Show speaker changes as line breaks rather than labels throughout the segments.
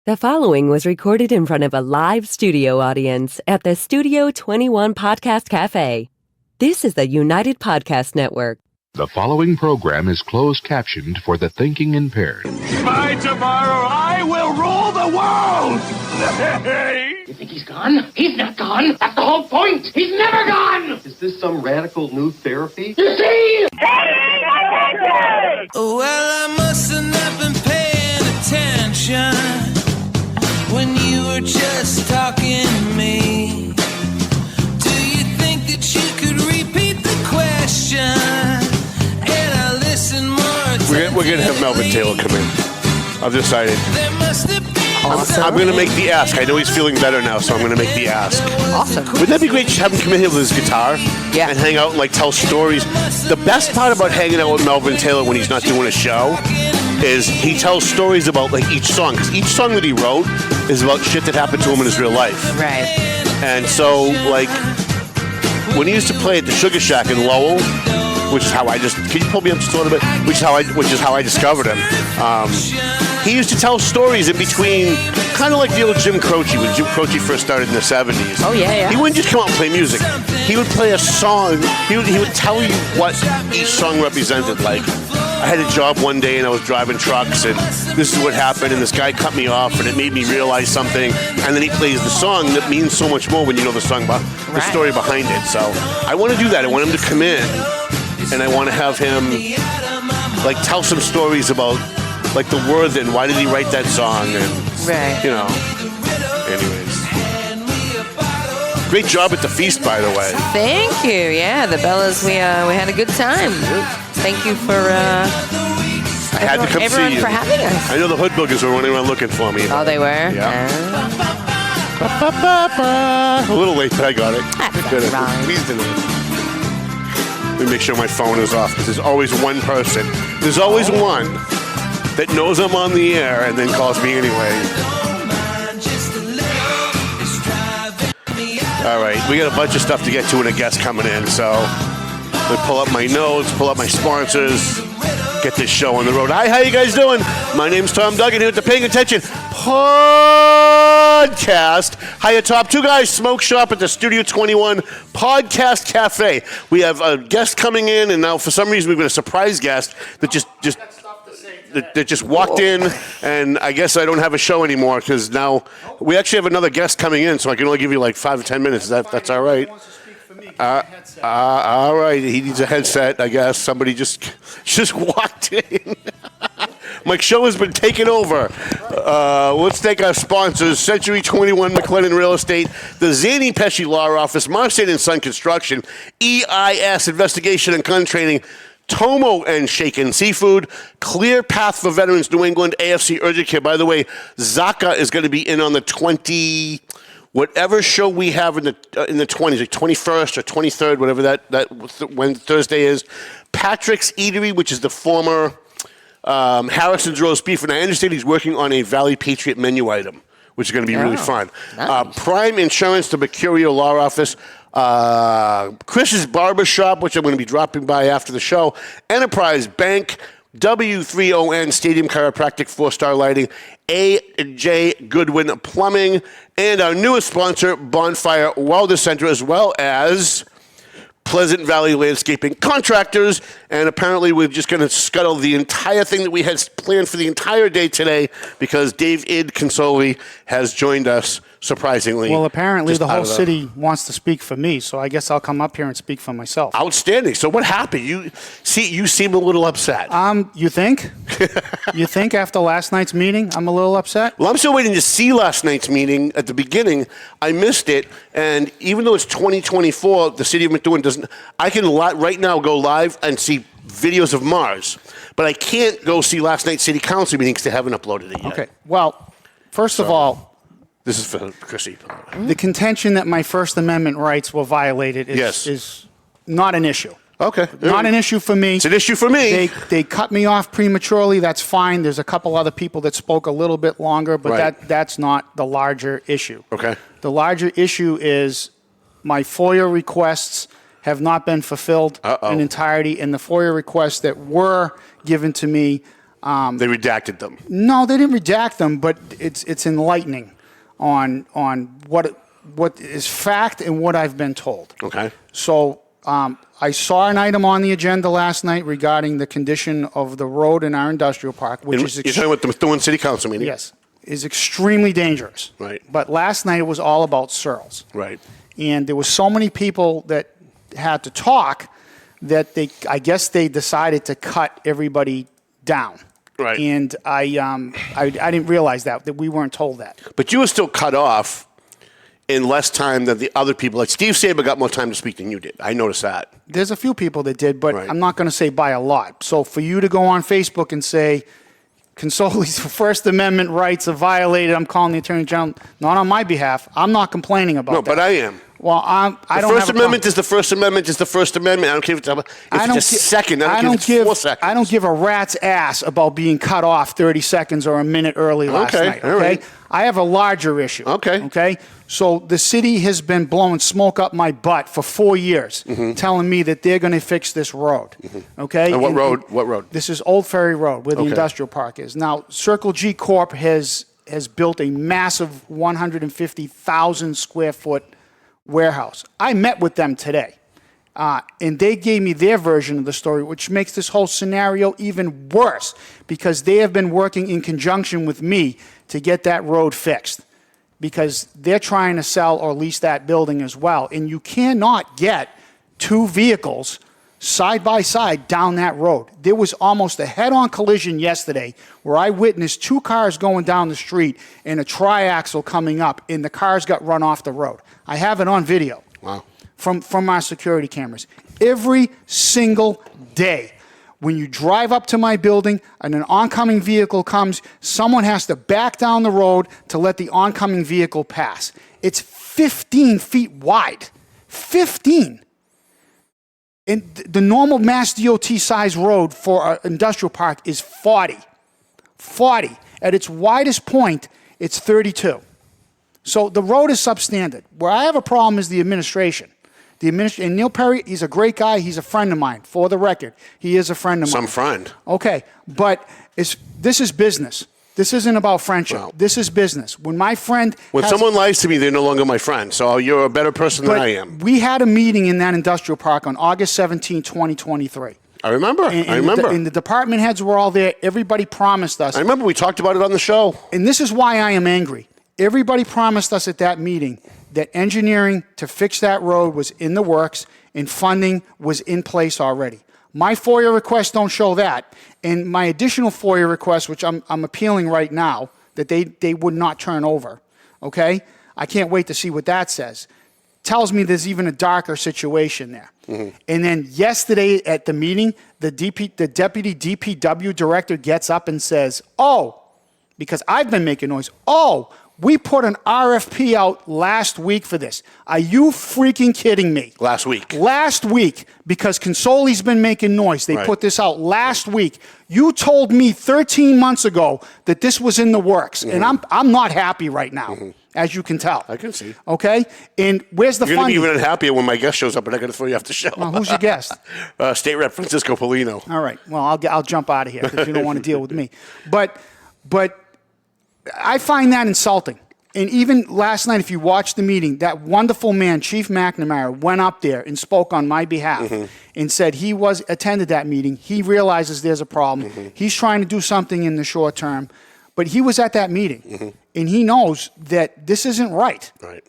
The following was recorded in front of a live studio audience at the Studio 21 Podcast Cafe. This is the United Podcast Network.
The following program is closed captioned for the thinking impaired.
By tomorrow, I will rule the world!
You think he's gone? He's not gone. That's the whole point. He's never gone.
Is this some radical new therapy?
You see?
Well, I must have not been paying attention when you were just talking to me. Do you think that you could repeat the question? And I listen more.
We're gonna have Melvin Taylor come in. I've decided.
There must have been
I'm going to make the ask. I know he's feeling better now, so I'm going to make the ask.
Awesome.
Wouldn't that be great to have him come in here with his guitar?
Yeah.
And hang out and tell stories. The best part about hanging out with Melvin Taylor when he's not doing a show is he tells stories about each song. Because each song that he wrote is about shit that happened to him in his real life.
Right.
And so, when he used to play at the Sugar Shack in Lowell, which is how I just... Can you pull me up just a little bit? Which is how I discovered him. He used to tell stories in between, kind of like the old Jim Croce, when Jim Croce first started in the 70s.
Oh, yeah.
He wouldn't just come out and play music. He would play a song. He would tell you what each song represented. I had a job one day and I was driving trucks and this is what happened and this guy cut me off and it made me realize something. And then he plays the song that means so much more when you know the song, the story behind it. So I want to do that. I want him to come in and I want to have him tell some stories about the word and why did he write that song and anyways. Great job at the feast, by the way.
Thank you. Yeah, the Bellas, we had a good time. Thank you for
I had to come
everyone
see you.
for having us.
I know the Hoodboogers were running around looking for me.
Oh, they were?
Yeah. A little late, but I got it.
That's wrong.
Please didn't. Let me make sure my phone is off because there's always one person. There's always one that knows I'm on the air and then calls me anyway. All right, we got a bunch of stuff to get to and a guest coming in, so let me pull up my notes, pull up my sponsors, get this show on the road. Hi, how you guys doing? My name's Tom Duggan here at the Paying Attention Podcast. Hiya, Top. Two guys smoke shop at the Studio 21 Podcast Cafe. We have a guest coming in, and now for some reason we've got a surprise guest that just walked in, and I guess I don't have a show anymore because now we actually have another guest coming in, so I can only give you 5 or 10 minutes. That's all right. All right, he needs a headset, I guess. Somebody just walked in. My show has been taken over. Let's thank our sponsors, Century 21 McLennan Real Estate, the Zany Pesci Law Office, Marston & Son Construction, EIS Investigation and Gun Training, Tomo and Shaken Seafood, Clear Path for Veterans New England, AFC Urgent Care. By the way, Zaka is going to be in on the 20, whatever show we have in the 20s, 21st or 23rd, whatever when Thursday is. Patrick's Eatery, which is the former Harrison's Roast Beef, and I understand he's working on a Valley Patriot menu item, which is going to be really fun. Nice. Prime Insurance, the Mercurio Law Office, Chris's Barbershop, which I'm going to be dropping by after the show, Enterprise Bank, W3ON Stadium Chiropractic, 4-Star Lighting, AJ Goodwin Plumbing, and our newest sponsor, Bonfire Wellness Center, as well as Pleasant Valley Landscaping Contractors. And apparently we're just going to scuttle the entire thing that we had planned for the entire day today because David Consoli has joined us, surprisingly.
Well, apparently the whole city wants to speak for me, so I guess I'll come up here and speak for myself.
Outstanding. So what happened? You seem a little upset.
You think? You think after last night's meeting I'm a little upset?
Well, I'm still waiting to see last night's meeting. At the beginning, I missed it, and even though it's 2024, the city of Methuen doesn't. I can right now go live and see videos of Mars, but I can't go see last night's city council meeting because they haven't uploaded it yet.
Okay. Well, first of all,
this is for Chrissy.
the contention that my First Amendment rights were violated is not an issue.
Okay.
Not an issue for me.
It's an issue for me.
They cut me off prematurely. That's fine. There's a couple other people that spoke a little bit longer, but that's not the larger issue.
Okay.
The larger issue is my FOIA requests have not been fulfilled in entirety, and the FOIA requests that were given to me
They redacted them.
No, they didn't redact them, but it's enlightening on what is fact and what I've been told.
Okay.
So I saw an item on the agenda last night regarding the condition of the road in our industrial park, which is
you're talking about the Methuen City Council meeting?
Yes, is extremely dangerous.
Right.
But last night it was all about Searles.
Right.
And there was so many people that had to talk that I guess they decided to cut everybody down.
Right.
And I didn't realize that we weren't told that.
But you were still cut off in less time than the other people. Like Steve Saber got more time to speak than you did. I noticed that.
There's a few people that did, but
Right.
I'm not going to say by a lot. So for you to go on Facebook and say Consoli's First Amendment rights are violated, I'm calling the Attorney General, not on my behalf. I'm not complaining about that.
No, but I am.
Well, I don't have
The First
a
Amendment
problem.
is the First Amendment is the First Amendment. I don't care if it's a second. I don't care if it's 4 seconds.
I don't give a rat's ass about being cut off 30 seconds or a minute early last night.
All
Okay,
right.
I have a larger issue. Okay. So the city has been blowing smoke up my butt for 4 years, telling me that they're going to fix this road. Okay.
And what road? What road?
This is Old Ferry Road, where the industrial park is. Now, Circle G Corp has built a massive 150,000 square foot warehouse. I met with them today, and they gave me their version of the story, which makes this whole scenario even worse because they have been working in conjunction with me to get that road fixed because they're trying to sell or lease that building as well. And you cannot get two vehicles side by side down that road. There was almost a head-on collision yesterday where I witnessed two cars going down the street and a triaxle coming up, and the cars got run off the road. I have it on video.
Wow.
From our security cameras. Every single day, when you drive up to my building and an oncoming vehicle comes, someone has to back down the road to let the oncoming vehicle pass. It's 15 feet wide. 15. And the normal Mass DOT size road for an industrial park is 40. 40. At its widest point, it's 32. So the road is substandard. Where I have a problem is the administration. And Neil Perry, he's a great guy. He's a friend of mine. For the record, he is a friend of mine.
Some friend.
Okay, but this is business. This isn't about friendship.
Well,
this is business. When my friend...
When someone lies to me, they're no longer my friend. So you're a better person than I am.
We had a meeting in that industrial park on August 17, 2023.
I remember.
And the department heads were all there. Everybody promised us.
I remember we talked about it on the show.
And this is why I am angry. Everybody promised us at that meeting that engineering to fix that road was in the works and funding was in place already. My FOIA requests don't show that. And my additional FOIA request, which I'm appealing right now, that they would not turn over, okay? I can't wait to see what that says. Tells me there's even a darker situation there. And then yesterday at the meeting, the deputy DPW director gets up and says, because I've been making noise, we put an RFP out last week for this. Are you freaking kidding me?
Last week.
Last week, because Consoli's been making noise. They put this out last week. You told me 13 months ago that this was in the works, and I'm not happy right now, as you can tell.
I can see.
Okay? And where's the
You're
funding?
going to be even happier when my guest shows up and I'm going to throw you off the show.
Well, who's your guest?
State Rep Francisco Paulino.
All right. Well, I'll jump out of here because you don't want to deal with me. But I find that insulting. And even last night, if you watched the meeting, that wonderful man, Chief McNamara, went up there and spoke on my behalf and said he attended that meeting. He realizes there's a problem. He's trying to do something in the short term. But he was at that meeting, and he knows that this isn't right.
Right.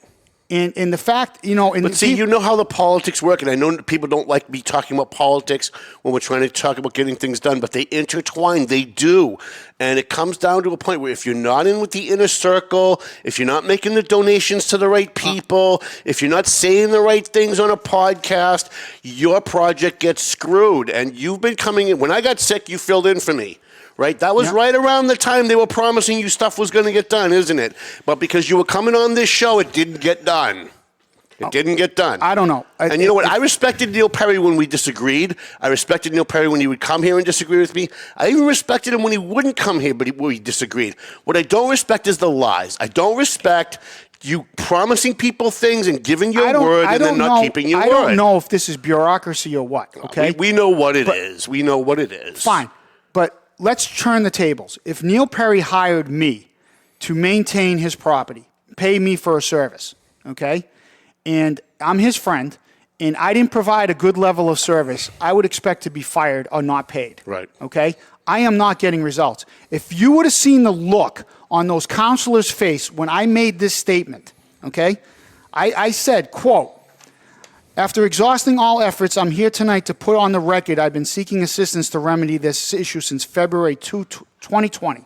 And the fact,
But see, you know how the politics work, and I know people don't like me talking about politics when we're trying to talk about getting things done, but they intertwine. They do. And it comes down to a point where if you're not in with the inner circle, if you're not making the donations to the right people, if you're not saying the right things on a podcast, your project gets screwed. And you've been coming in. When I got sick, you filled in for me. Right? That was right around the time they were promising you stuff was going to get done, isn't it? But because you were coming on this show, it didn't get done. It didn't get done.
I don't know.
And you know what? I respected Neil Perry when we disagreed. I respected Neil Perry when he would come here and disagree with me. I even respected him when he wouldn't come here, but we disagreed. What I don't respect is the lies. I don't respect you promising people things and giving your word and then not keeping your word.
I don't know if this is bureaucracy or what, okay?
We know what it is. We know what it is.
Fine. But let's turn the tables. If Neil Perry hired me to maintain his property, pay me for a service, okay, and I'm his friend, and I didn't provide a good level of service, I would expect to be fired or not paid.
Right.
Okay? I am not getting results. If you would have seen the look on those counselors' face when I made this statement, okay, I said, quote, after exhausting all efforts, I'm here tonight to put on the record I've been seeking assistance to remedy this issue since February 2, 2020.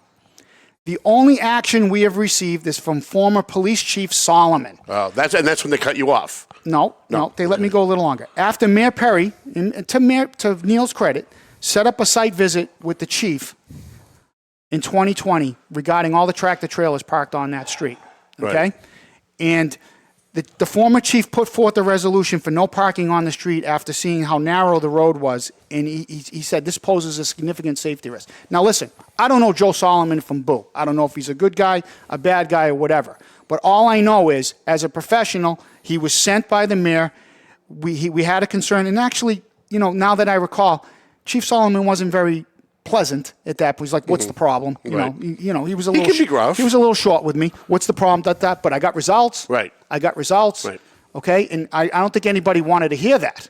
The only action we have received is from former Police Chief Solomon.
Oh, that's when they cut you off.
No, they let me go a little longer. After Mayor Perry, to Neil's credit, set up a site visit with the chief in 2020 regarding all the tractor trailers parked on that street. Okay?
Right.
And the former chief put forth a resolution for no parking on the street after seeing how narrow the road was, and he said this poses a significant safety risk. Now listen, I don't know Joe Solomon from Boo. I don't know if he's a good guy, a bad guy, or whatever. But all I know is, as a professional, he was sent by the mayor. We had a concern, and actually, now that I recall, Chief Solomon wasn't very pleasant at that point. He's like, "What's the problem?" He was a little.
He can be gruff.
He was a little short with me. What's the problem? That. But I got results.
Right.
I got results.
Right.
Okay, and I don't think anybody wanted to hear that.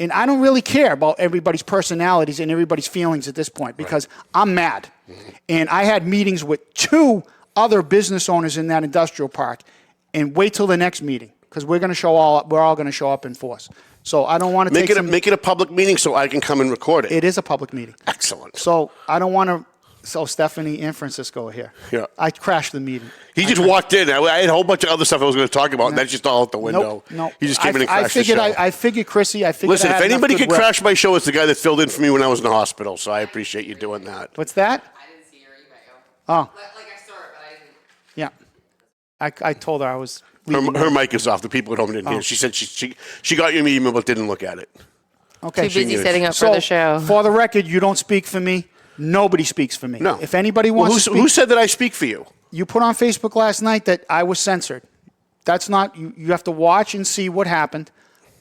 And I don't really care about everybody's personalities and everybody's feelings at this point because I'm mad. And I had meetings with 2 other business owners in that industrial park, and wait till the next meeting because we're all going to show up in force. So I don't want to
make it a public meeting so I can come and record it.
It is a public meeting.
Excellent.
So I don't want to. So Stephanie and Francisco are here.
Yeah.
I crashed the meeting.
He just walked in. I had a whole bunch of other stuff I was going to talk about, and that's just all out the window.
Nope.
He just came in and crashed the show.
I figured, Chrissy,
Listen, if anybody could crash my show, it's the guy that filled in for me when I was in the hospital, so I appreciate you doing that.
What's that?
I didn't see your email.
Oh.
Like I saw it, but I didn't.
Yeah. I told her I was.
Her mic is off. The people at home didn't hear. She said she got your email but didn't look at it.
Okay.
Too busy setting up for the show.
For the record, you don't speak for me. Nobody speaks for me.
No.
If anybody wants to speak.
Who said that I speak for you?
You put on Facebook last night that I was censored. That's not, you have to watch and see what happened.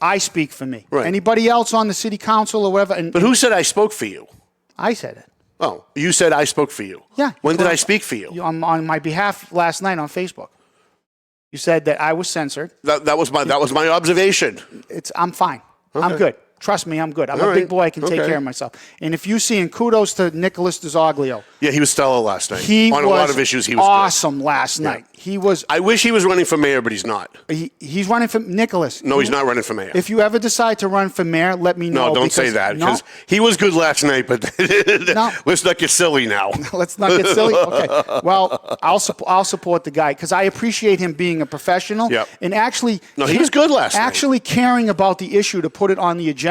I speak for me.
Right.
Anybody else on the city council or whatever.
But who said I spoke for you?
I said it.
Oh, you said I spoke for you.
Yeah.
When did I speak for you?
On my behalf last night on Facebook. You said that I was censored.
That was my observation.
I'm fine.
Okay.
I'm good. Trust me, I'm good. I'm a big boy. I can take care of myself. And if you see, and kudos to Nicholas DeZoglio.
Yeah, he was stellar last night. On a lot of issues, he was
awesome last night. He was.
I wish he was running for mayor, but he's not.
He's running for Nicholas.
No, he's not running for mayor.
If you ever decide to run for mayor, let me know.
No, don't say that because he was good last night. But let's not get silly now.
Let's not get silly. Okay. Well, I'll support the guy because I appreciate him being a professional.
Yep.
And actually,
he was good last night.
Actually caring about the issue to put it on the agenda.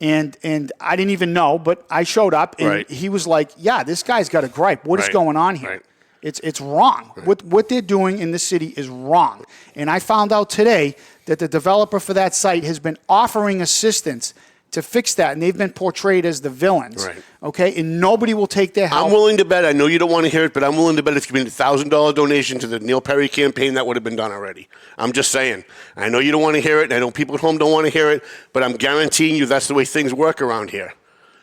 And I didn't even know, but I showed up, and he was like, "Yeah, this guy's got a gripe. What is going on here?
Right.
It's wrong.
Right.
What they're doing in this city is wrong." And I found out today that the developer for that site has been offering assistance to fix that, and they've been portrayed as the villains.
Right.
Okay, and nobody will take their help.
I'm willing to bet. I know you don't want to hear it, but I'm willing to bet if you made $1,000 donation to the Neil Perry campaign, that would have been done already. I'm just saying. I know you don't want to hear it, and I know people at home don't want to hear it, but I'm guaranteeing you that's the way things work around here.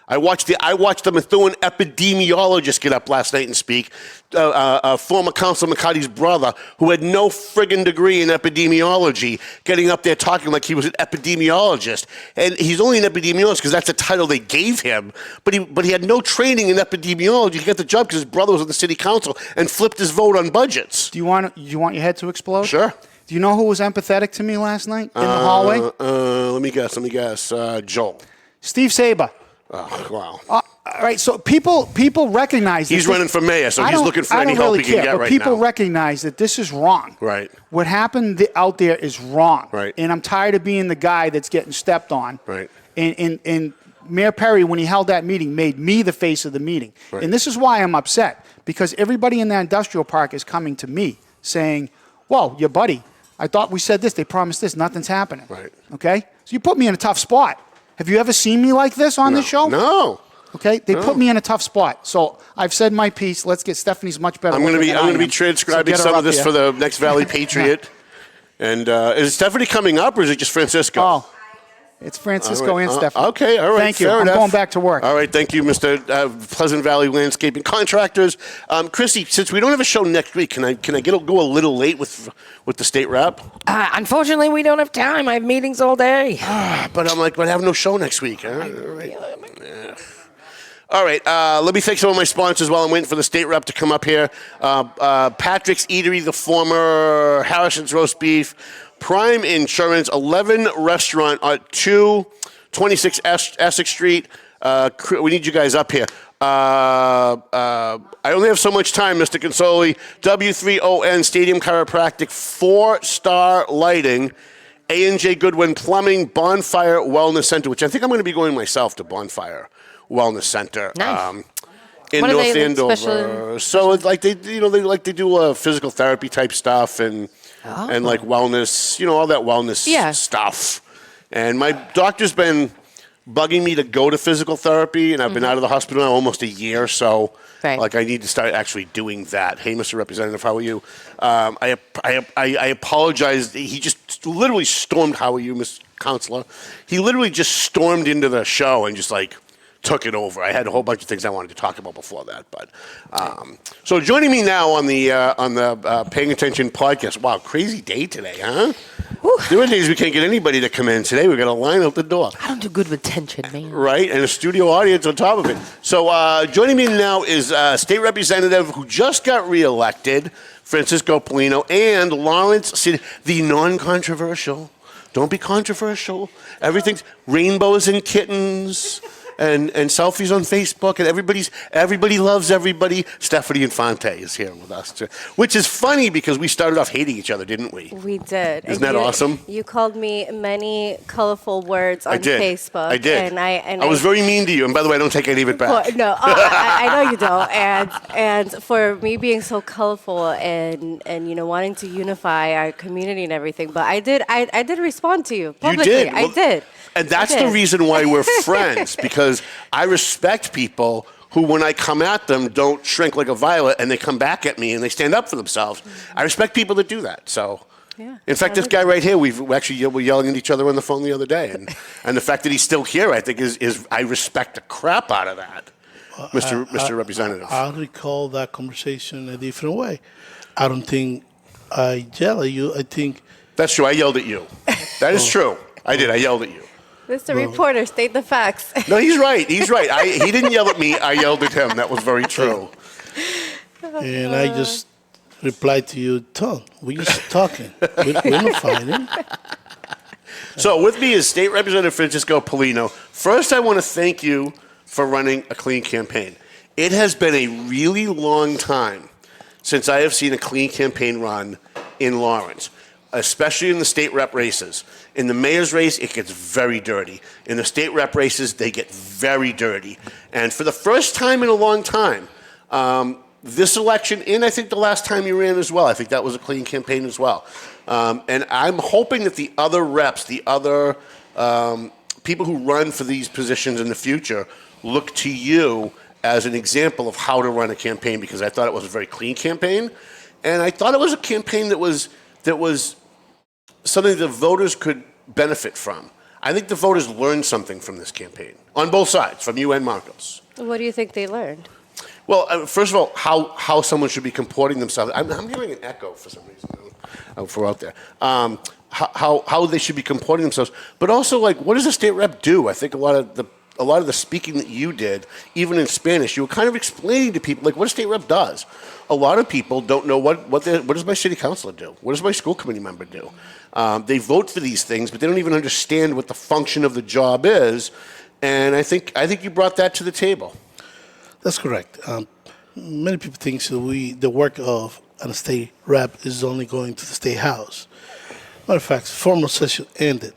I watched the Methuen epidemiologist get up last night and speak, former Councilor McCarty's brother, who had no friggin' degree in epidemiology, getting up there talking like he was an epidemiologist. And he's only an epidemiologist because that's the title they gave him, but he had no training in epidemiology. He got the job because his brother was on the city council and flipped his vote on budgets.
Do you want your head to explode?
Sure.
Do you know who was empathetic to me last night in the hallway?
Let me guess. Joel.
Steve Saber.
Oh, wow.
All right, so people recognize
he's running for mayor, so he's looking for any help he can get right now.
But people recognize that this is wrong.
Right.
What happened out there is wrong.
Right.
And I'm tired of being the guy that's getting stepped on.
Right.
And Mayor Perry, when he held that meeting, made me the face of the meeting.
Right.
And this is why I'm upset, because everybody in that industrial park is coming to me saying, "Whoa, your buddy, I thought we said this, they promised this, nothing's happening."
Right.
Okay? So you put me in a tough spot. Have you ever seen me like this on this show?
No.
Okay, they put me in a tough spot. So I've said my piece. Let's get Stephanie's much better.
I'm going to be transcribing some of this for the next Valley Patriot. And is Stephanie coming up, or is it just Francisco?
Oh. It's Francisco and Stephanie.
Okay, all right.
Thank you.
Fair
I'm
enough.
going back to work.
All right, thank you, Mr. Pleasant Valley Landscaping Contractors. Chrissy, since we don't have a show next week, can I go a little late with the state rep?
Unfortunately, we don't have time. I have meetings all day.
But I have no show next week. Huh? All right, let me thank some of my sponsors while I'm waiting for the state rep to come up here. Patrick's Eatery, the former Harrison's Roast Beef, Prime Insurance, 11 Restaurant at 226 Essex Street. We need you guys up here. I only have so much time, Mr. Consoli. W3ON Stadium Chiropractic, 4-star lighting, A&J Goodwin Plumbing, Bonfire Wellness Center, which I think I'm going to be going myself to Bonfire Wellness Center.
Nice.
In
What are
North
they,
Andover. So it's like they do physical therapy type stuff and like wellness, all that wellness stuff. And my doctor's been bugging me to go to physical therapy, and I've been out of the hospital now almost a year, so I need to start actually doing that. Hey, Mr. Representative, how are you? I apologize. He just literally stormed. How are you, Mr. Counselor? He literally just stormed into the show and just took it over. I had a whole bunch of things I wanted to talk about before that, but so joining me now on the Paying Attention podcast. Wow, crazy day today, huh? Whew. There are days we can't get anybody to come in. Today we got a line out the door.
I don't do good with tension, man.
Right, and a studio audience on top of it. So joining me now is State Representative who just got reelected, Francisco Paulino, and Lawrence City, the non-controversial. Don't be controversial. Everything's rainbows and kittens. And selfies on Facebook, and everybody loves everybody. Stephanie Infante is here with us, too, which is funny because we started off hating each other, didn't we?
We did.
Isn't that awesome?
You called me many colorful words on Facebook.
I did.
And
I was very mean to you, and by the way, I don't take any of it back.
No, I know you don't. And for me being so colorful and wanting to unify our community and everything, but I did respond to you publicly.
You did.
I did.
And that's the reason why we're friends, because I respect people who, when I come at them, don't shrink like a violet, and they come back at me and they stand up for themselves. I respect people that do that. So, in fact, this guy right here, we were yelling at each other on the phone the other day, and the fact that he's still here, I think, is I respect the crap out of that, Mr. Representative.
I recall that conversation a different way. I don't think I yelled at you. I think
that's true. I yelled at you. That is true. I did. I yelled at you.
Mr. Reporter, state the facts.
No, he's right. He's right. He didn't yell at me. I yelled at him. That was very true.
And I just replied to you, Tom, we're just talking. We're not fighting.
So with me is State Representative Francisco Paulino. First, I want to thank you for running a clean campaign. It has been a really long time since I have seen a clean campaign run in Lawrence, especially in the state rep races. In the mayor's race, it gets very dirty. In the state rep races, they get very dirty. And for the first time in a long time, this election, and I think the last time you ran as well, I think that was a clean campaign as well. And I'm hoping that the other reps, the other people who run for these positions in the future, look to you as an example of how to run a campaign, because I thought it was a very clean campaign. And I thought it was a campaign that was something the voters could benefit from. I think the voters learned something from this campaign, on both sides, from you and Marcos.
What do you think they learned?
Well, first of all, how someone should be comporting themselves. I'm hearing an echo for some reason for out there. How they should be comporting themselves, but also what does a state rep do? I think a lot of the speaking that you did, even in Spanish, you were kind of explaining to people what a state rep does. A lot of people don't know what does my city councilor do? What does my school committee member do? They vote for these things, but they don't even understand what the function of the job is. And I think you brought that to the table.
That's correct. Many people think the work of a state rep is only going to the state house. Matter of fact, formal session ended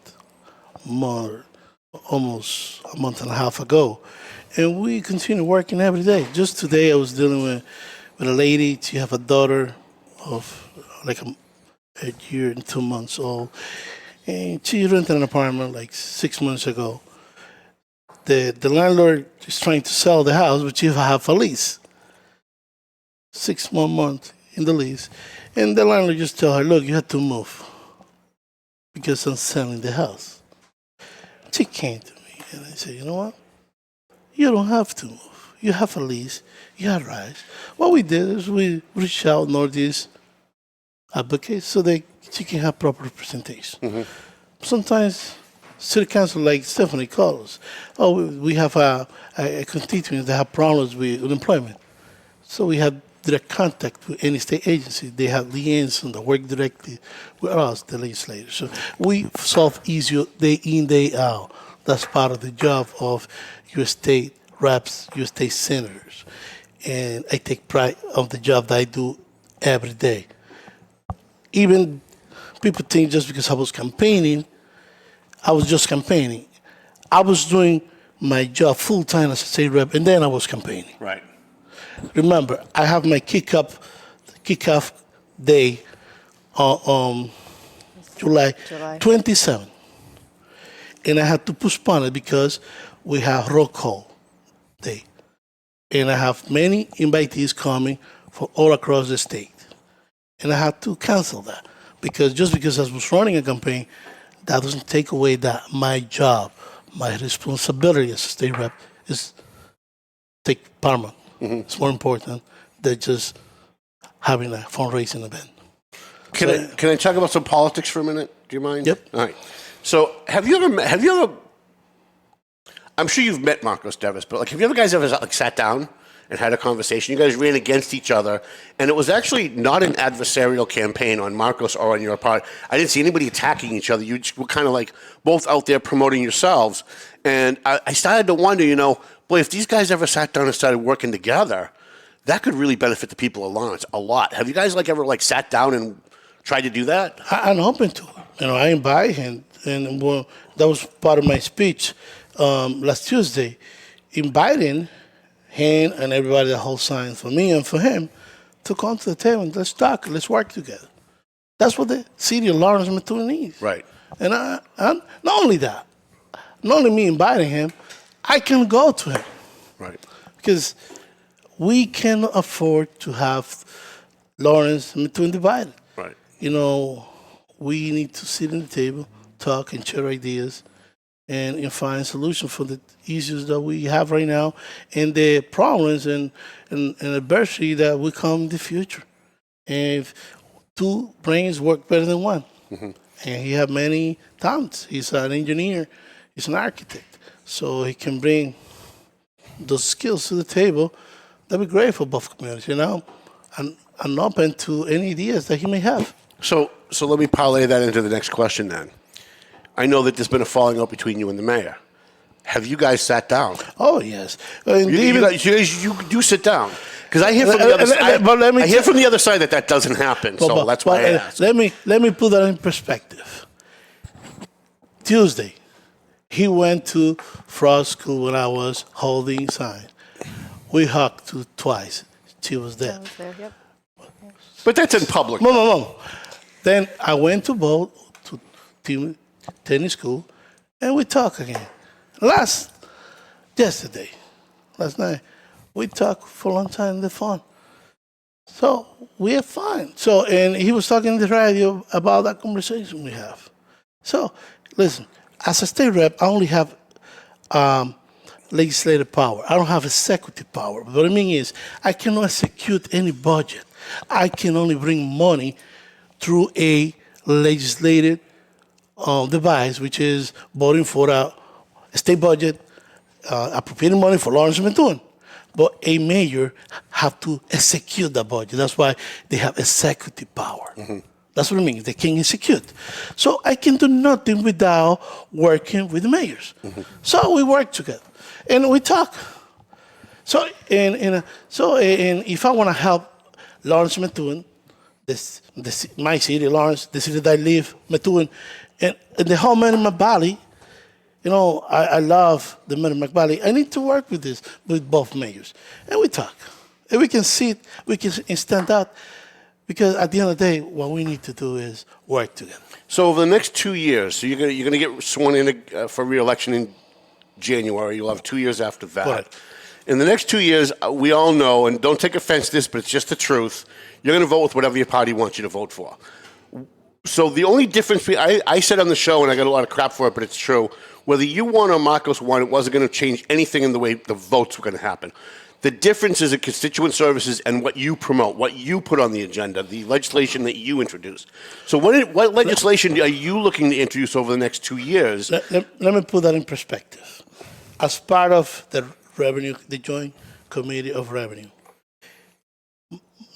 almost a month and a half ago, and we continue working every day. Just today, I was dealing with a lady. She have a daughter of a year and 2 months old, and she rented an apartment 6 months ago. The landlord is trying to sell the house, but she have a lease, 6 more months in the lease, and the landlord just tell her, "Look, you have to move because I'm selling the house." She came to me and I said, you know what? You don't have to move. You have a lease. You have rights. What we did is we reached out Northeast advocates so she can have proper representation. Sometimes city council like Stephanie calls. Oh, we have a constituent that have problems with employment. So we have direct contact with any state agency. They have liaison that work directly with us, the legislators. So we solve issues day in, day out. That's part of the job of your state reps, your state senators. And I take pride of the job that I do every day. Even people think just because I was campaigning, I was just campaigning. I was doing my job full time as a state rep, and then I was campaigning.
Right.
Remember, I have my kickoff day on July 27, and I had to postpone it because we have roll call day, and I have many invitees coming from all across the state, and I had to cancel that because I was running a campaign. That doesn't take away that my job, my responsibility as a state rep is take paramount. It's more important than just having a fundraising event.
Can I talk about some politics for a minute? Do you mind?
Yep.
All right. So have you ever? I'm sure you've met Marcos Davis, but have you guys ever sat down and had a conversation? You guys ran against each other, and it was actually not an adversarial campaign on Marcos or on your part. I didn't see anybody attacking each other. You just were kind of both out there promoting yourselves. And I started to wonder, boy, if these guys ever sat down and started working together, that could really benefit the people of Lawrence a lot. Have you guys ever sat down and tried to do that?
I'm open to it. I invite him, and that was part of my speech last Tuesday, inviting him and everybody that holds signs for me and for him to come to the table and let's talk, let's work together. That's what the city of Lawrence Mattoon needs.
Right.
And I not only that, not only me inviting him, I can go to him.
Right.
Because we cannot afford to have Lawrence Mattoon divided.
Right.
We need to sit at the table, talk and share ideas, and find solutions for the issues that we have right now and the problems and adversity that will come in the future. And if two brains work better than one. And he has many talents. He's an engineer. He's an architect. So he can bring those skills to the table. That'd be great for both communities, And I'm open to any ideas that he may have.
So let me parlay that into the next question then. I know that there's been a falling out between you and the mayor. Have you guys sat down?
Oh, yes.
You do sit down. Because I hear from the other side. I hear from the other side that doesn't happen. So that's why I asked.
Let me put that in perspective. Tuesday, he went to Frost School when I was holding sign. We hugged twice. She was there.
Yep.
But that's in public.
No. Then I went to boat to tennis school, and we talked again. Last night, we talked for a long time on the phone. So we are fine. So, and he was talking on the radio about that conversation we have. So, listen, as a state rep, I only have legislative power. I don't have executive power. But what I mean is, I cannot execute any budget. I can only bring money through a legislative device, which is voting for a state budget, appropriating money for Lawrence Mattoon. But a mayor have to execute the budget. That's why they have executive power. That's what I mean. They can execute. So I can do nothing without working with the mayors. So we work together and we talk. So and if I want to help Lawrence Mattoon, my city, Lawrence, the city that I live, Mattoon, and the whole Merrimack Valley, I love the Merrimack Valley. I need to work with both mayors. And we talk. And we can sit, we can stand out, because at the end of the day, what we need to do is work together.
So over the next 2 years, so you're going to get sworn in for re-election in January. You'll have 2 years after that.
Correct.
In the next 2 years, we all know, and don't take offense to this, but it's just the truth, you're going to vote with whatever your party wants you to vote for. So the only difference, I said on the show, and I got a lot of crap for it, but it's true, whether you won or Marcos won, it wasn't going to change anything in the way the votes were going to happen. The difference is in constituent services and what you promote, what you put on the agenda, the legislation that you introduced. So what legislation are you looking to introduce over the next 2 years?
Let me put that in perspective. As part of the Joint Committee of Revenue,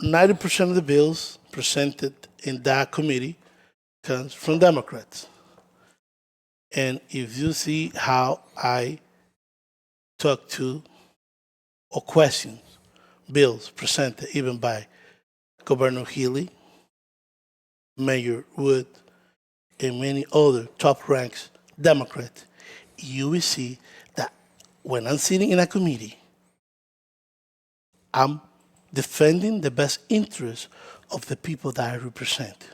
90% of the bills presented in that committee comes from Democrats. And if you see how I talk to or question bills presented even by Governor Healy, Mayor Wood, and many other top ranks Democrats, you will see that when I'm sitting in a committee, I'm defending the best interests of the people that I represent.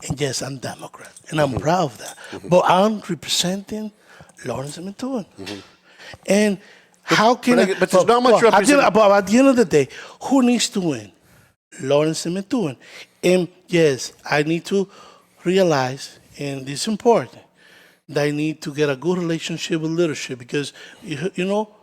And yes, I'm Democrat, and I'm proud of that. But I'm representing Lawrence and Methuen. And how can
but there's not much representation.
But at the end of the day, who needs to win? Lawrence and Methuen. And yes, I need to realize, and this is important, that I need to get a good relationship with leadership because, you know,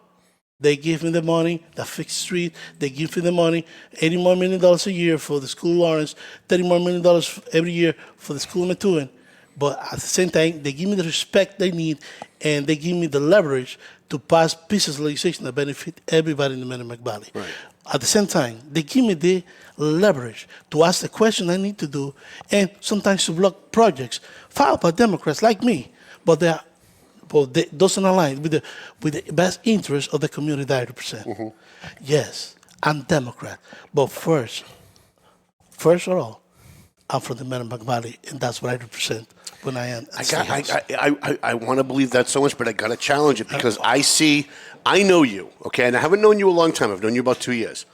they give me the money, the fixed street, they give me the money, $80 more million a year for the school Lawrence, $30 more million every year for the school Methuen. But at the same time, they give me the respect they need and they give me the leverage to pass pieces of legislation that benefit everybody in the Merrimack Valley.
Right.
At the same time, they give me the leverage to ask the question I need to do and sometimes to block projects filed by Democrats like me, but they doesn't align with the best interest of the community that I represent. Yes, I'm Democrat, but first of all, I'm from the Merrimack Valley, and that's what I represent when I am.
I want to believe that so much, but I got to challenge it because I know you, okay, and I haven't known you a long time. I've known you about 2 years,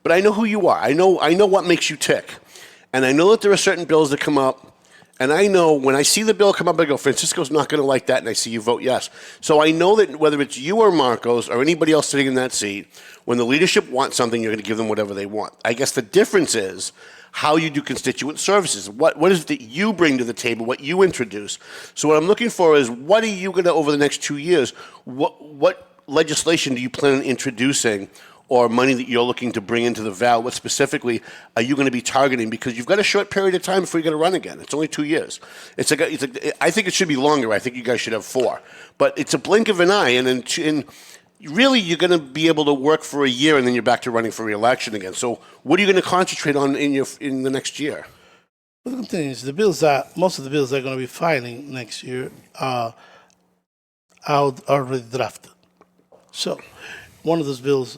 but I know who you are. I know what makes you tick, and I know that there are certain bills that come up. And I know when I see the bill come up, I go, Francisco's not going to like that, and I see you vote yes. So I know that whether it's you or Marcos or anybody else sitting in that seat, when the leadership wants something, you're going to give them whatever they want. I guess the difference is how you do constituent services. What is it that you bring to the table, what you introduce? So what I'm looking for is what are you going to, over the next 2 years, what legislation do you plan on introducing or money that you're looking to bring into the Val, what specifically are you going to be targeting? Because you've got a short period of time before you're going to run again. It's only 2 years. I think it should be longer. I think you guys should have 4. But it's a blink of an eye, and really you're going to be able to work for a year, and then you're back to running for reelection again. So what are you going to concentrate on in the next year?
Well, the thing is, most of the bills I'm going to be filing next year are already drafted. So one of those bills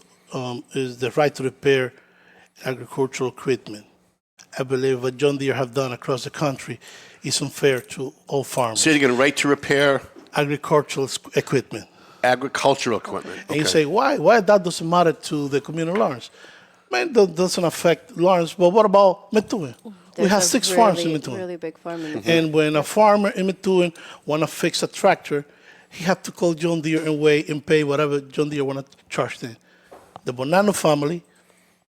is the right to repair agricultural equipment. I believe what John Deere have done across the country is unfair to all farmers.
Say it again, right to repair?
Agricultural equipment.
Agricultural equipment. Okay.
And you say, why that doesn't matter to the community of Lawrence? Man, that doesn't affect Lawrence, but what about Methuen? We have 6 farms in Methuen.
Really big farm in Methuen.
And when a farmer in Methuen want to fix a tractor, he have to call John Deere and wait and pay whatever John Deere want to charge them. The Bonanno family,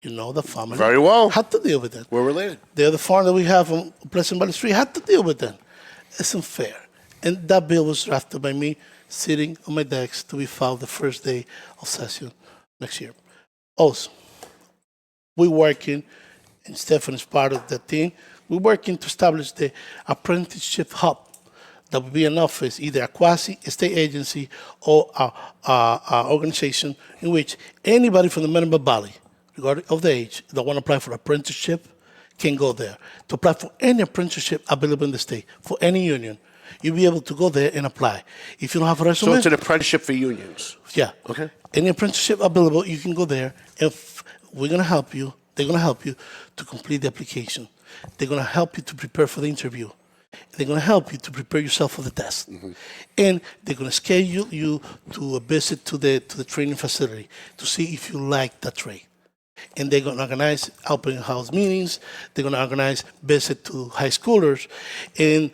you know the family.
Very well.
Had to deal with that.
We're related.
The other farm that we have on Pleasant Valley Street had to deal with that. It's unfair. And that bill was drafted by me sitting on my desk to be filed the first day of session next year. Also, we're working, and Stephen is part of that team, we're working to establish the apprenticeship hub. That would be an office, either a quasi-state agency or a organization in which anybody from the Merrimack Valley, regardless of the age, that want to apply for apprenticeship can go there. To apply for any apprenticeship available in the state, for any union, you'll be able to go there and apply. If you don't have a resume...
So it's an apprenticeship for unions?
Yeah.
Okay.
Any apprenticeship available, you can go there, and we're going to help you. They're going to help you to complete the application. They're going to help you to prepare for the interview. They're going to help you to prepare yourself for the test. And they're going to schedule you to a visit to the training facility to see if you like that trade. And they're going to organize open house meetings. They're going to organize visit to high schoolers. And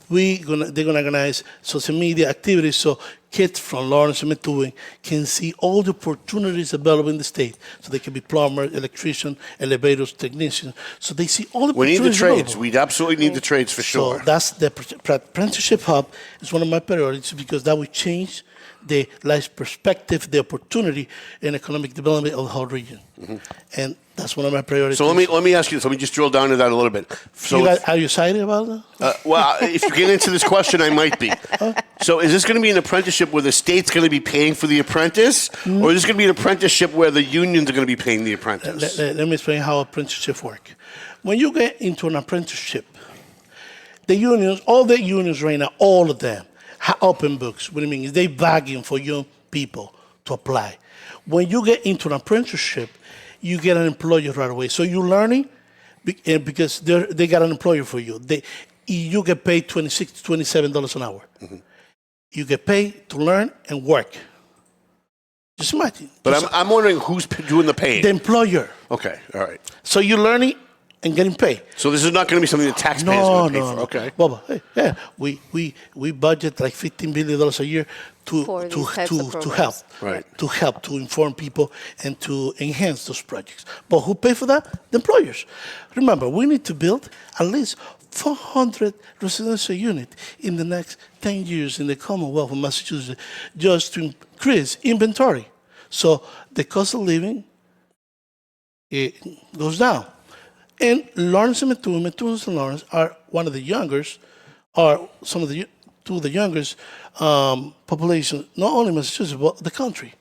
they're going to organize social media activities so kids from Lawrence and Methuen can see all the opportunities available in the state. So they can be plumber, electrician, elevators, technician. So they see all the opportunities.
We need the trades.
Available.
We absolutely need the trades for sure.
So that's the apprenticeship hub is one of my priorities because that will change the life perspective, the opportunity, and economic development of the whole region. And that's one of my priorities.
So let me ask you this. Let me just drill down to that a little bit. So
are you excited about that?
well, if you get into this question, I might be. So is this going to be an apprenticeship where the state's going to be paying for the apprentice, or is this going to be an apprenticeship where the unions are going to be paying the apprentice?
Let me explain how apprenticeship work. When you get into an apprenticeship, the unions, all the unions right now, all of them, have open books. What I mean is they begging for young people to apply. When you get into an apprenticeship, you get an employer right away. So you're learning because they got an employer for you. You get paid $26 to $27 an hour. You get paid to learn and work. Just imagine.
But I'm wondering who's doing the paying.
The employer.
Okay, all right.
So you're learning and getting paid.
So this is not going to be something the taxpayers are going to pay for. Okay.
Well, yeah, we budget like $15 billion a year to help,
right?
To help to inform people and to enhance those projects. But who pay for that? The employers. Remember, we need to build at least 400 residential units in the next 10 years in the Commonwealth of Massachusetts just to increase inventory. So the cost of living goes down. And Lawrence and Methuen and Lawrence are one of the youngest, are some of the two of the youngest population, not only Massachusetts, but the country.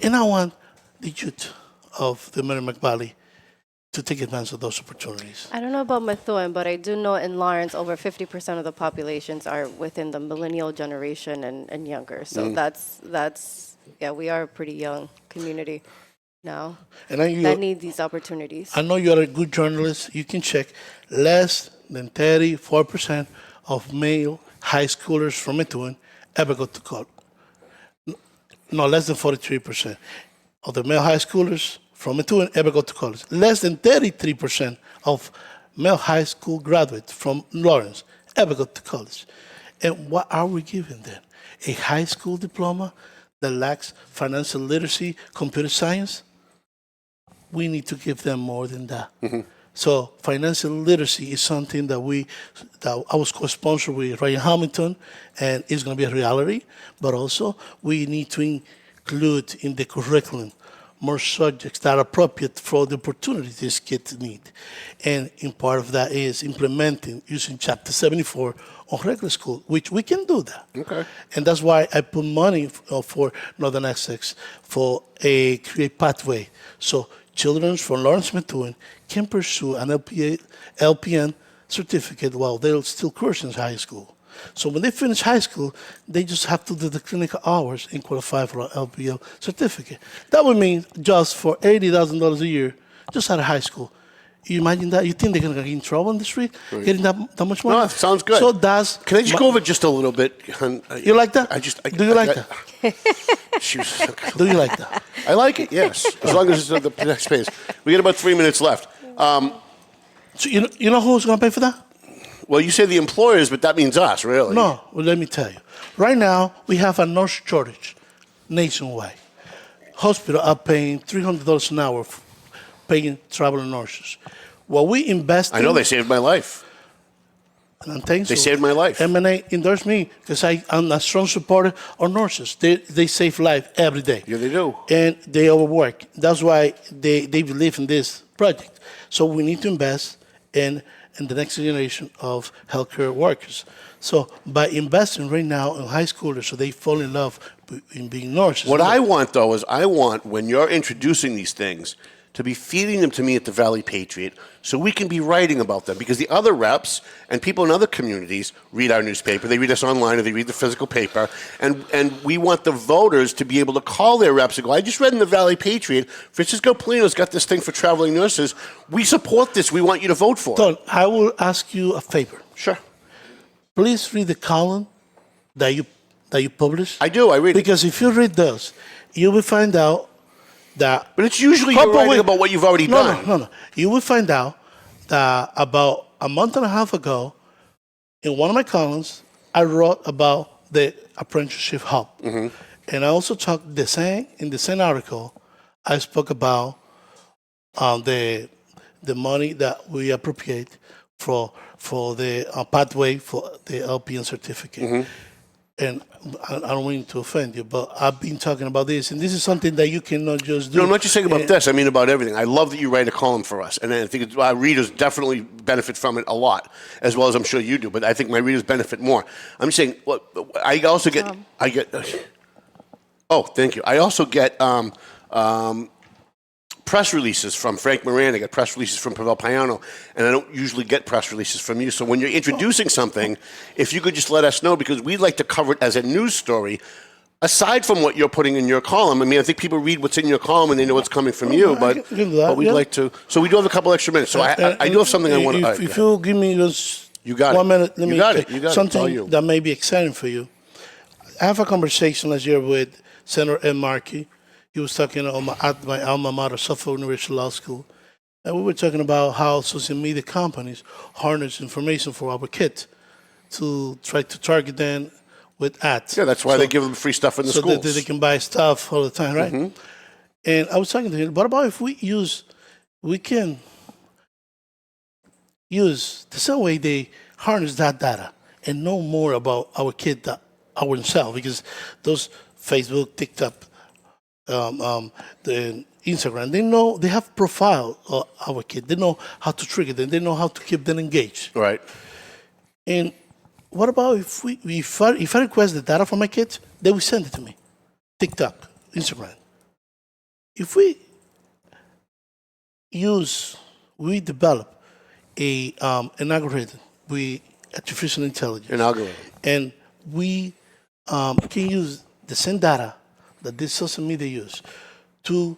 And I want the youth of the Merrimack Valley to take advantage of those opportunities.
I don't know about Methuen, but I do know in Lawrence, over 50% of the populations are within the millennial generation and younger. So that's we are a pretty young community now that need these opportunities.
I know you're a good journalist. You can check less than 34% of male high schoolers from Methuen ever go to college. No, less than 43% of the male high schoolers from Methuen ever go to college. Less than 33% of male high school graduates from Lawrence ever go to college. And what are we giving them? A high school diploma that lacks financial literacy, computer science? We need to give them more than that. So financial literacy is something that I was co-sponsored with Ryan Hamilton, and it's going to be a reality. But also, we need to include in the curriculum more subjects that are appropriate for the opportunities these kids need. And in part of that is implementing, using Chapter 74 on regular school, which we can do that. Okay. And that's why I put money for Northern Essex for a create pathway. So children from Lawrence Methuen can pursue an LPN certificate while they're still coursing in high school. So when they finish high school, they just have to do the clinical hours and qualify for an LPN certificate. That would mean just for $80,000 a year, just out of high school. You imagine that? You think they're going to get in trouble on the street getting that much money?
No, it sounds good.
So that's...
Can I just go over just a little bit?
You like that? Do you like that? Do you like that?
I like it, yes. As long as it's the next page. We got about 3 minutes left.
So you know who's going to pay for that?
Well, you say the employers, but that means us, really.
No, well, let me tell you. Right now, we have a nurse shortage nationwide. Hospitals are paying $300 an hour for paying traveling nurses. What we invest
I know they saved my life.
And thanks.
They saved my life.
M&A endorsed me because I'm a strong supporter of nurses. They save life every day.
Yeah, they do.
And they overwork. That's why they believe in this project. So we need to invest in the next generation of healthcare workers. So by investing right now in high schoolers so they fall in love in being nurses.
What I want, though, is I want, when you're introducing these things, to be feeding them to me at the Valley Patriot so we can be writing about them. Because the other reps and people in other communities read our newspaper. They read us online or they read the physical paper. And we want the voters to be able to call their reps and go, I just read in the Valley Patriot, Francisco Paulino's got this thing for traveling nurses. We support this. We want you to vote for it.
Don, I will ask you a favor.
Sure.
Please read the column that you publish.
I do. I read it.
Because if you read those, you will find out that...
But it's usually you're writing about what you've already done.
No. You will find out that about a month and a half ago, in one of my columns, I wrote about the apprenticeship hub. And I also talked in the same article, I spoke about the money that we appropriate for the pathway for the LPN certificate. And I don't mean to offend you, but I've been talking about this, and this is something that you cannot just do.
No, I'm not just saying about this. I mean about everything. I love that you write a column for us, and I think our readers definitely benefit from it a lot, as well as I'm sure you do. But I think my readers benefit more. I'm saying, I also get. Oh, thank you. I also get press releases from Frank Moran. I get press releases from Pavel Payano, and I don't usually get press releases from you. So when you're introducing something, if you could just let us know, because we'd like to cover it as a news story, aside from what you're putting in your column. I mean, I think people read what's in your column and they know what's coming from you, but we'd like to. So we do have a couple extra minutes. So I do have something I want to.
If you give me just
you got
1 minute, let
you
me
got it. You got
something that may be exciting for you. I have a conversation last year with Senator Ed Markey. He was talking at my alma mater, Suffolk University Law School, and we were talking about how social media companies harness information for our kids to try to target them with ads.
Yeah, that's why they give them free stuff in the schools.
So that they can buy stuff all the time, right? And I was talking to him, what about if we can use the same way they harness that data and know more about our kid ourselves, because those Facebook, TikTok, the Instagram, they have profile of our kid. They know how to trigger them. They know how to keep them engaged.
Right.
And what about if I request the data from my kids, they will send it to me. TikTok, Instagram. If we develop an algorithm with artificial intelligence.
An algorithm.
And we can use the same data that this social media use to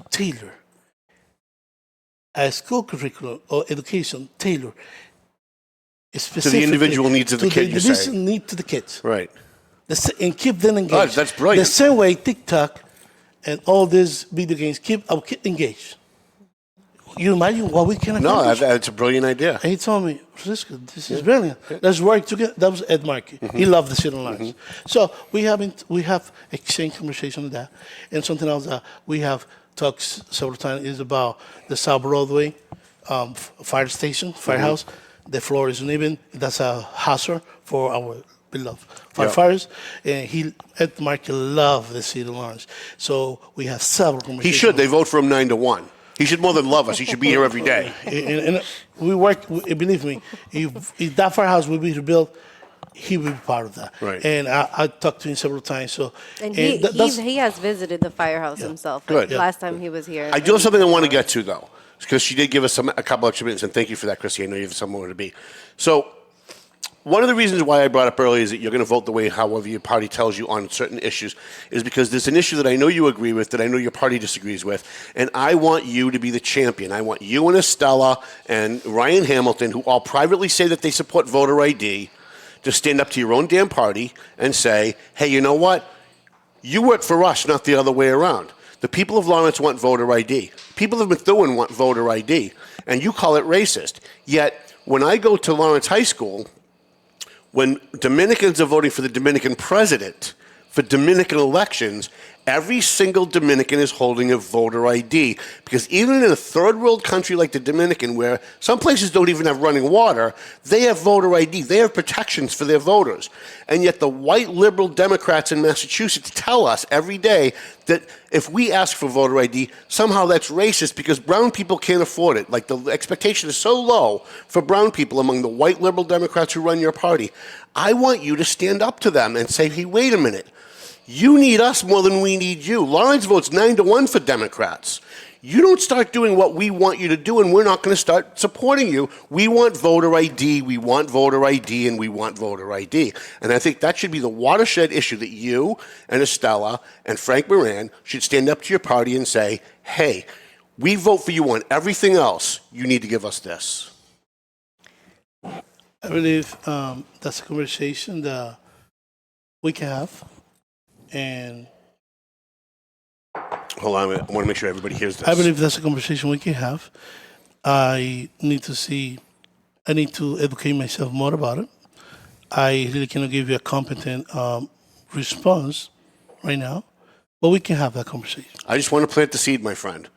tailor a school curriculum or education, tailor
to the individual needs of the kid, you say.
To the need to the kids.
Right.
And keep them engaged.
Oh, that's brilliant.
The same way TikTok and all these video games keep our kids engaged. You imagine what we can accomplish?
No, that's a brilliant idea.
And he told me, Francisco, this is brilliant. Let's work together. That was Ed Markey. He loved the city lines. So we have exchanged conversation on that. And something else that we have talked several times is about the South Broadway fire station, firehouse. The floor is uneven. That's a hazard for our beloved firefighters. And Ed Markey loved the city lines. So we have several conversations.
He should. They vote for him 9-1. He should more than love us. He should be here every day.
And we work, believe me, if that firehouse will be rebuilt, he will be part of that.
Right.
And I talked to him several times.
And he has visited the firehouse himself.
Good.
Last time he was here.
I do have something I want to get to, though, because she did give us a couple extra minutes, and thank you for that, Chrissy. I know you have somewhere to be. So one of the reasons why I brought up earlier is that you're going to vote the way however your party tells you on certain issues is because there's an issue that I know you agree with, that I know your party disagrees with, and I want you to be the champion. I want you and Estella and Ryan Hamilton, who all privately say that they support voter ID, to stand up to your own damn party and say, hey, you know what? You work for us, not the other way around. The people of Lawrence want voter ID. People of Methuen want voter ID, and you call it racist. Yet, when I go to Lawrence High School, when Dominicans are voting for the Dominican president, for Dominican elections, every single Dominican is holding a voter ID. Because even in a third world country like the Dominican, where some places don't even have running water, they have voter ID. They have protections for their voters. And yet the white liberal Democrats in Massachusetts tell us every day that if we ask for voter ID, somehow that's racist because brown people can't afford it. Like the expectation is so low for brown people among the white liberal Democrats who run your party. I want you to stand up to them and say, hey, wait a minute. You need us more than we need you. Lawrence votes 9-1 for Democrats. You don't start doing what we want you to do, and we're not going to start supporting you. We want voter ID, we want voter ID, and we want voter ID. And I think that should be the watershed issue that you and Estella and Frank Moran should stand up to your party and say, hey, we vote for you on everything else. You need to give us this.
I believe that's a conversation that we can have. And
hold on a minute. I want to make sure everybody hears this.
I believe that's a conversation we can have. I need to educate myself more about it. I really cannot give you a competent response right now, but we can have that conversation.
I just want to plant the seed, my friend,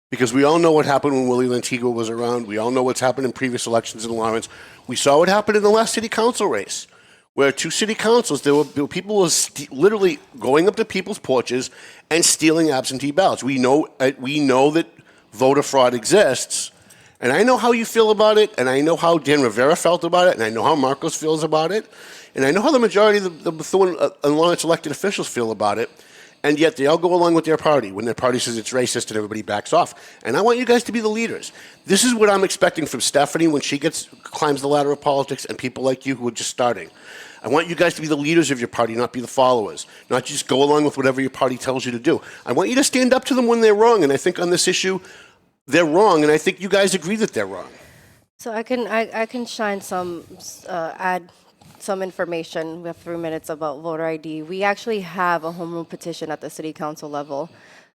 because we all know what happened when Willie Lantigua was around. We all know what's happened in previous elections in Lawrence. We saw what happened in the last city council race, where 2 city councils, there were people literally going up to people's porches and stealing absentee ballots. We know that voter fraud exists, and I know how you feel about it, and I know how Dan Rivera felt about it, and I know how Marcos feels about it, and I know how the majority of the Bethune and Lawrence elected officials feel about it, and yet they all go along with their party when their party says it's racist and everybody backs off. And I want you guys to be the leaders. This is what I'm expecting from Stephanie when she climbs the ladder of politics, and people like you who are just starting. I want you guys to be the leaders of your party, not be the followers, not just go along with whatever your party tells you to do. I want you to stand up to them when they're wrong, and I think on this issue, they're wrong, and I think you guys agree that they're wrong.
So I can shine add some information. We have 3 minutes about voter ID. We actually have a home rule petition at the city council level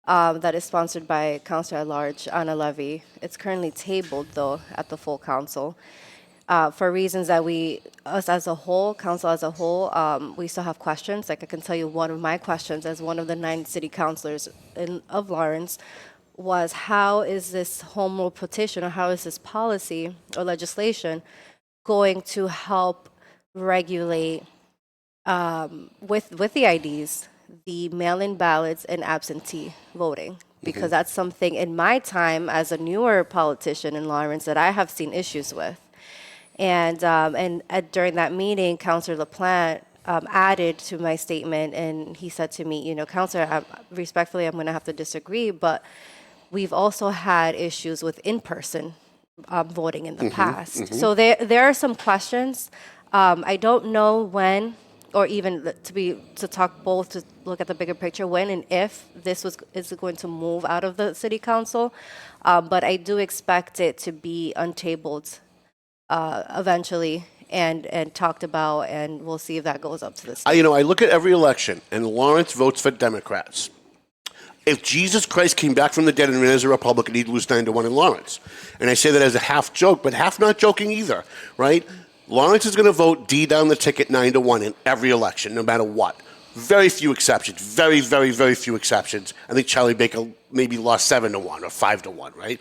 that is sponsored by Councilor at Large Anna Levy. It's currently tabled though at the full council for reasons that us as a whole, council as a whole, we still have questions. Like I can tell you, one of my questions as one of the 9 city councilors of Lawrence was, how is this home rule petition, or how is this policy or legislation going to help regulate with the IDs, the mail-in ballots and absentee voting? Because that's something in my time as a newer politician in Lawrence that I have seen issues with. And during that meeting, Councilor LaPlante added to my statement, and he said to me, Councilor, respectfully, I'm going to have to disagree, but we've also had issues with in-person voting in the past. So there are some questions. I don't know when, or even to talk both, to look at the bigger picture, when and if this is going to move out of the city council, but I do expect it to be untabled eventually and talked about, and we'll see if that goes up to the state.
I look at every election, and Lawrence votes for Democrats. If Jesus Christ came back from the dead and ran as a Republican, he'd lose 9-1 in Lawrence. And I say that as a half joke, but half not joking either, right? Lawrence is going to vote D down the ticket 9-1 in every election, no matter what. Very few exceptions. Very, very, very few exceptions. I think Charlie Baker maybe lost 7-1 or 5-1, right?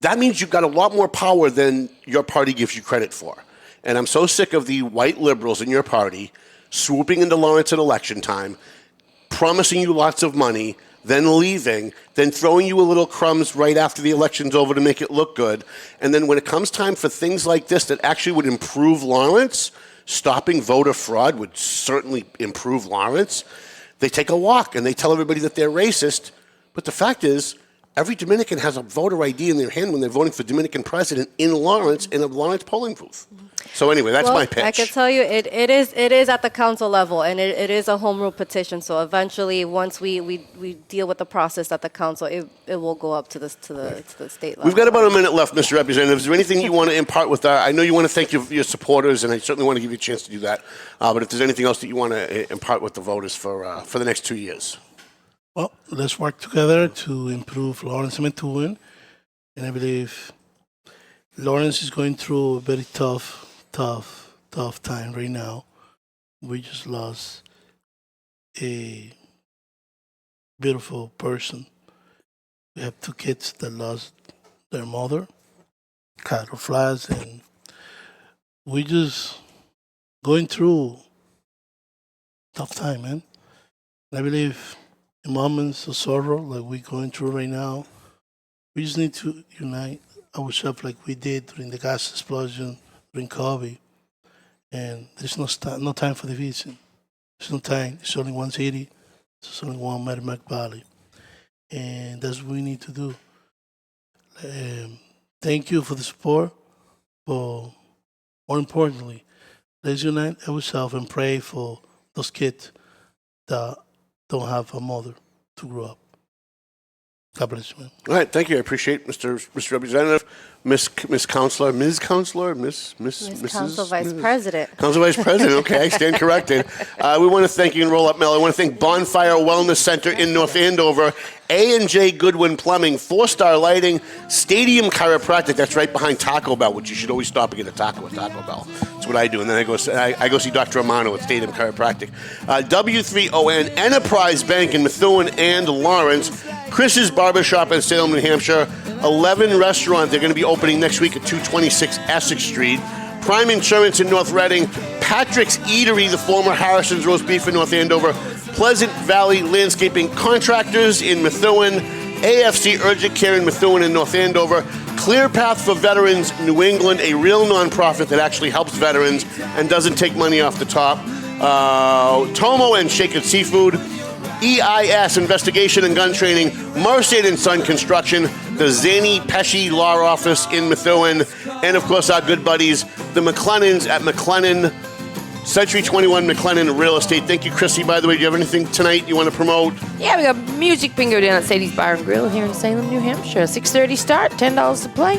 That means you've got a lot more power than your party gives you credit for. And I'm so sick of the white liberals in your party swooping into Lawrence at election time, promising you lots of money, then leaving, then throwing you a little crumbs right after the election's over to make it look good. And then when it comes time for things like this that actually would improve Lawrence, stopping voter fraud would certainly improve Lawrence, they take a walk and they tell everybody that they're racist. But the fact is, every Dominican has a voter ID in their hand when they're voting for Dominican president in Lawrence, in a Lawrence polling booth. So anyway, that's my pitch.
I can tell you, it is at the council level, and it is a home rule petition. So eventually, once we deal with the process at the council, it will go up to the state level.
We've got about a minute left, Mr. Representative. Is there anything you want to impart with our? I know you want to thank your supporters, and I certainly want to give you a chance to do that. But if there's anything else that you want to impart with the voters for the next 2 years.
Well, let's work together to improve Lawrence and Methuen. And I believe Lawrence is going through a very tough time right now. We just lost a beautiful person. We have 2 kids that lost their mother, Carol Flash, and we just going through a tough time, man. And I believe in moments of sorrow like we're going through right now, we just need to unite ourselves like we did during the gas explosion during COVID. And there's no time for division. There's no time. There's only one city. There's only one Merrimack Valley. And that's what we need to do. Thank you for the support. But more importantly, let's unite ourselves and pray for those kids that don't have a mother to grow up. God bless you, man.
All right, thank you. I appreciate Mr. Representative, Miss Counselor, Ms. Counselor, Miss
Council Vice President.
Council Vice President. Okay, I stand corrected. We want to thank you and roll up, Mel. I want to thank Bonfire Wellness Center in North Andover, A&J Goodwin Plumbing, 4-Star Lighting, Stadium Chiropractic. That's right behind Taco Bell, which you should always stop and get a taco at Taco Bell. That's what I do, and then I go see Dr. Amano at Stadium Chiropractic. W3ON Enterprise Bank in Methuen and Lawrence. Chris's Barbershop in Salem, New Hampshire. 11 restaurants. They're going to be opening next week at 226 Essex Street. Prime Insurance in North Reading. Patrick's Eatery, the former Harrison's Roast Beef in North Andover. Pleasant Valley Landscaping Contractors in Methuen. AFC Urgent Care in Methuen and North Andover. Clear Path for Veterans New England, a real nonprofit that actually helps veterans and doesn't take money off the top. Tomo and Shaken Seafood. EIS, Investigation and Gun Training, Marsden & Son Construction, the Zany Pesci Law Office in Methuen, and of course our good buddies, the McLennans at McLennan, Century 21 McLennan Real Estate. Thank you, Chrissy. By the way, do you have anything tonight you want to promote?
Yeah, we got Music Bingo down at Sadie's Bar and Grill here in Salem, New Hampshire. 6:30 start, $10 to play.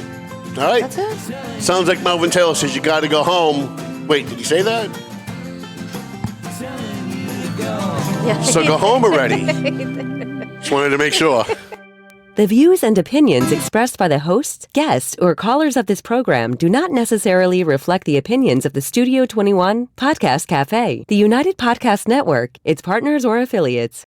All right.
That's it.
Sounds like Melvin Taylor says you got to go home. Wait, did he say that?
Yeah.
So go home already. Just wanted to make sure.
The views and opinions expressed by the hosts, guests, or callers of this program do not necessarily reflect the opinions of the Studio 21 Podcast Cafe, the United Podcast Network, its partners, or affiliates.